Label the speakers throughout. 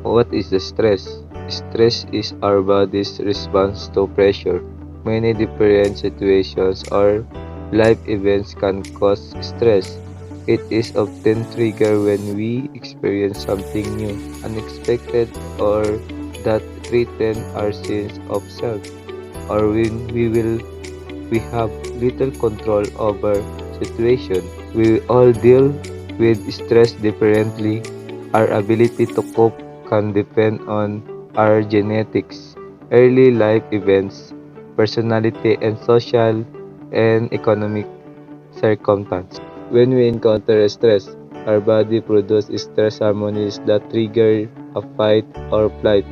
Speaker 1: What is the stress? Stress is our body's response to pressure. Many different situations or life events can cause stress. It is often triggered when we experience something new, unexpected, or that threatens our sense of self, or when we have little control over situation. We all deal with stress differently. Our ability to cope can depend on our genetics, early life events, personality, and social and economic circumstances. When we encounter stress, our body produces stress hormones that trigger a fight or flight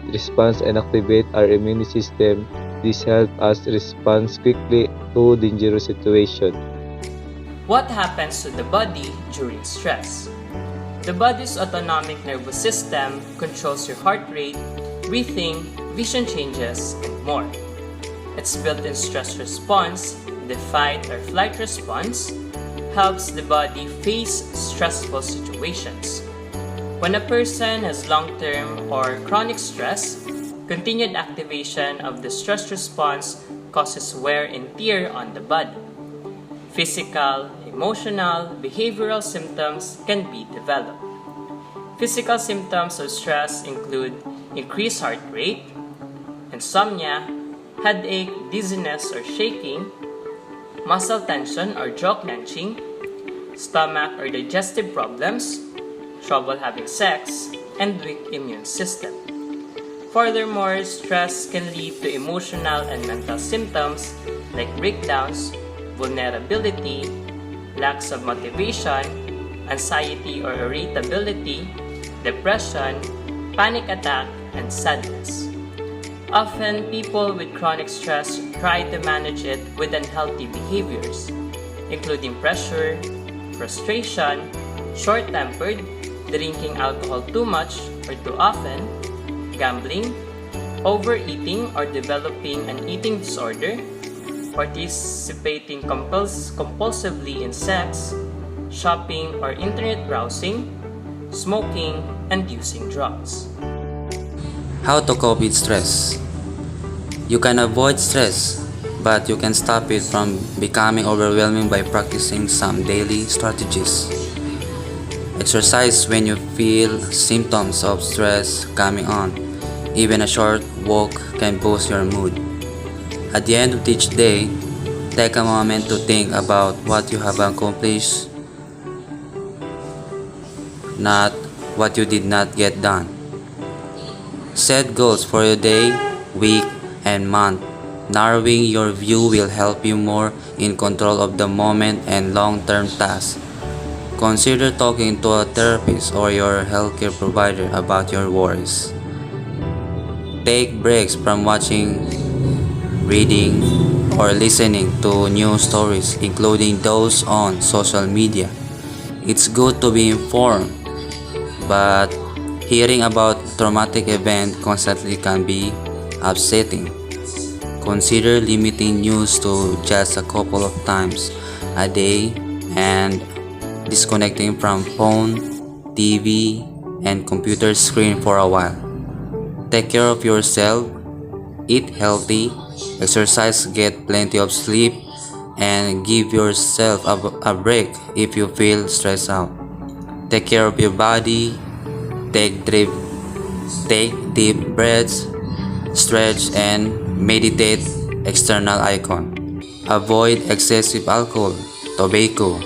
Speaker 1: response and activate our immune system. This helps us respond quickly to dangerous situations.
Speaker 2: What happens to the body during stress? The body's autonomic nervous system controls your heart rate, breathing, vision changes, and more. Its built-in stress response, the fight or flight response, helps the body face stressful situations. When a person has long-term or chronic stress, continued activation of the stress response causes wear and tear on the body. Physical, emotional, behavioral symptoms can be developed. Physical symptoms of stress include increased heart rate, insomnia, headache, dizziness or shaking, muscle tension or jaw clenching, stomach or digestive problems, trouble having sex, and weak immune system. Furthermore, stress can lead to emotional and mental symptoms like breakdowns, vulnerability, lacks of motivation, anxiety or irritability, depression, panic attack, and sadness. Often, people with chronic stress try to manage it with unhealthy behaviors, including pressure, frustration, short-tempered, drinking alcohol too much or too often, gambling, overeating or developing an eating disorder, participating compulsively in sex, shopping or internet browsing, smoking, and using drugs.
Speaker 3: How to cope with stress? You can avoid stress, but you can stop it from becoming overwhelming by practicing some daily strategies. Exercise when you feel symptoms of stress coming on. Even a short walk can boost your mood. At the end of each day, take a moment to think about what you have accomplished, not what you did not get done. Set goals for your day, week, and month. Narrowing your view will help you more in control of the moment and long-term tasks. Consider talking to a therapist or your healthcare provider about your worries. Take breaks from watching, reading, or listening to news stories, including those on social media. It's good to be informed, but hearing about traumatic events constantly can be upsetting. Consider limiting news to just a couple of times a day and disconnecting from phone, TV, and computer screen for a while. Take care of yourself, eat healthy, exercise, get plenty of sleep, and give yourself a break if you feel stressed out. Take care of your body, take deep, take deep breaths, stretch, and meditate. External icon. Avoid excessive alcohol, tobacco,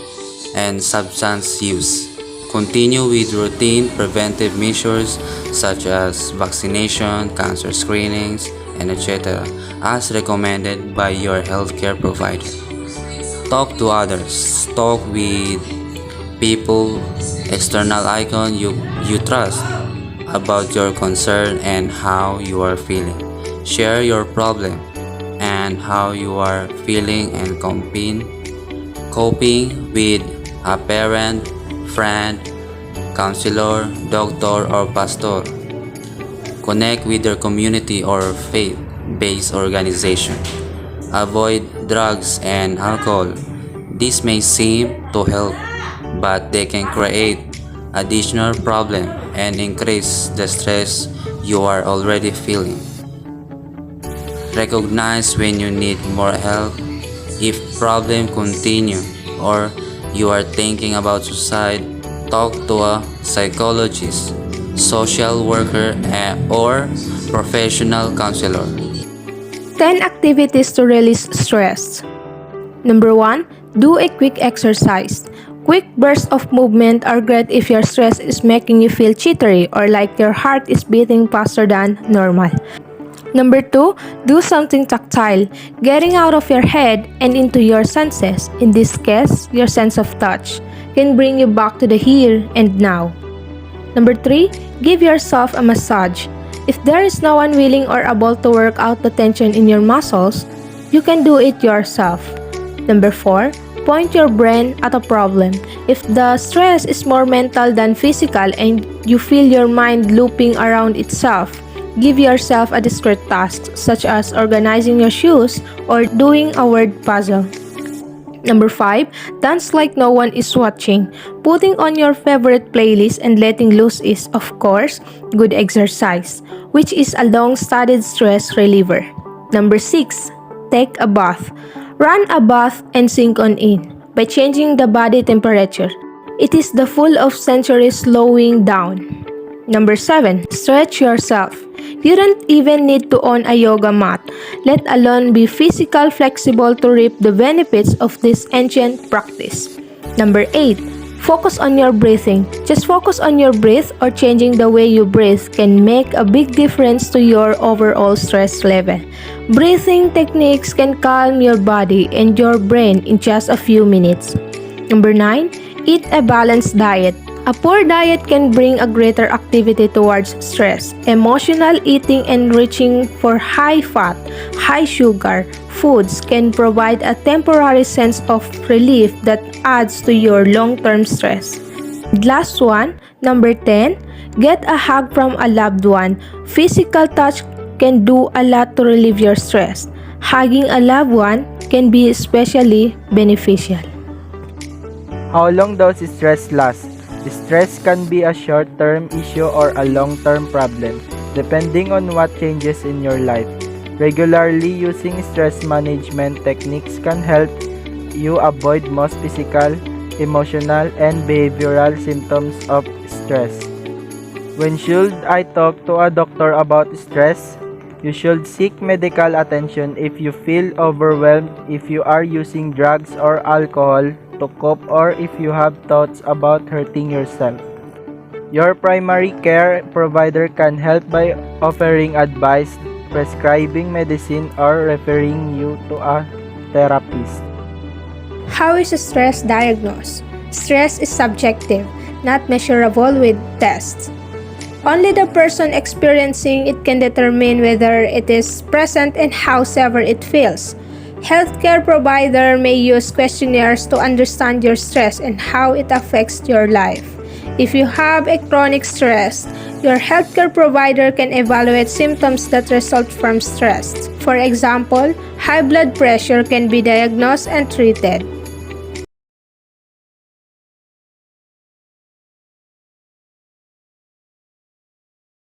Speaker 3: and substance use. Continue with routine preventive measures such as vaccination, cancer screenings, and etc. as recommended by your healthcare provider. Talk to others. Talk with people, external icon you trust about your concern and how you are feeling. Share your problem and how you are feeling and coping with a parent, friend, counselor, doctor, or pastor. Connect with your community or faith-based organization. Avoid drugs and alcohol. This may seem to help, but they can create additional problem and increase the stress you are already feeling. Recognize when you need more help. If problems continue or you are thinking about suicide, talk to a psychologist, social worker, or professional counselor.
Speaker 4: 10 activities to release stress. Number 1, do a quick exercise. Quick bursts of movement are great if your stress is making you feel jittery or like your heart is beating faster than normal. Number 2, do something tactile, getting out of your head and into your senses. In this case, your sense of touch can bring you back to the here and now. Number 3, give yourself a massage. If there is no one willing or able to work out the tension in your muscles, you can do it yourself. Number 4, point your brain at a problem. If the stress is more mental than physical and you feel your mind looping around itself, give yourself a discrete task such as organizing your shoes or doing a word puzzle. Number 5, dance like no one is watching. Putting on your favorite playlist and letting loose is, of course, good exercise, which is a long-studied stress reliever. Number 6, take a bath. Run a bath and sink on in by changing the body temperature. It is the full of centuries slowing down. Number 7, stretch yourself. You don't even need to own a yoga mat, let alone be physical flexible to reap the benefits of this ancient practice. Number 8, focus on your breathing. Just focus on your breath or changing the way you breathe can make a big difference to your overall stress level. Breathing techniques can calm your body and your brain in just a few minutes. Number 9, eat a balanced diet. A poor diet can bring a greater activity towards stress. Emotional eating and reaching for high-fat, high-sugar foods can provide a temporary sense of relief that adds to your long-term stress. Last one, number 10, get a hug from a loved one. Physical touch can do a lot to relieve your stress. Hugging a loved one can be especially beneficial.
Speaker 5: How long does stress last? Stress can be a short-term issue or a long-term problem, depending on what changes in your life. Regularly using stress management techniques can help you avoid most physical, emotional, and behavioral symptoms of stress. When should I talk to a doctor about stress? You should seek medical attention if you feel overwhelmed, if you are using drugs or alcohol to cope, or if you have thoughts about hurting yourself. Your primary care provider can help by offering advice, prescribing medicine, or referring you to a therapist.
Speaker 4: How is stress diagnosed? Stress is subjective, not measurable with tests. Only the person experiencing it can determine whether it is present and how severe it feels. Healthcare provider may use questionnaires to understand your stress and how it affects your life. If you have a chronic stress, your healthcare provider can evaluate symptoms that result from stress. For example, high blood pressure can be diagnosed and treated.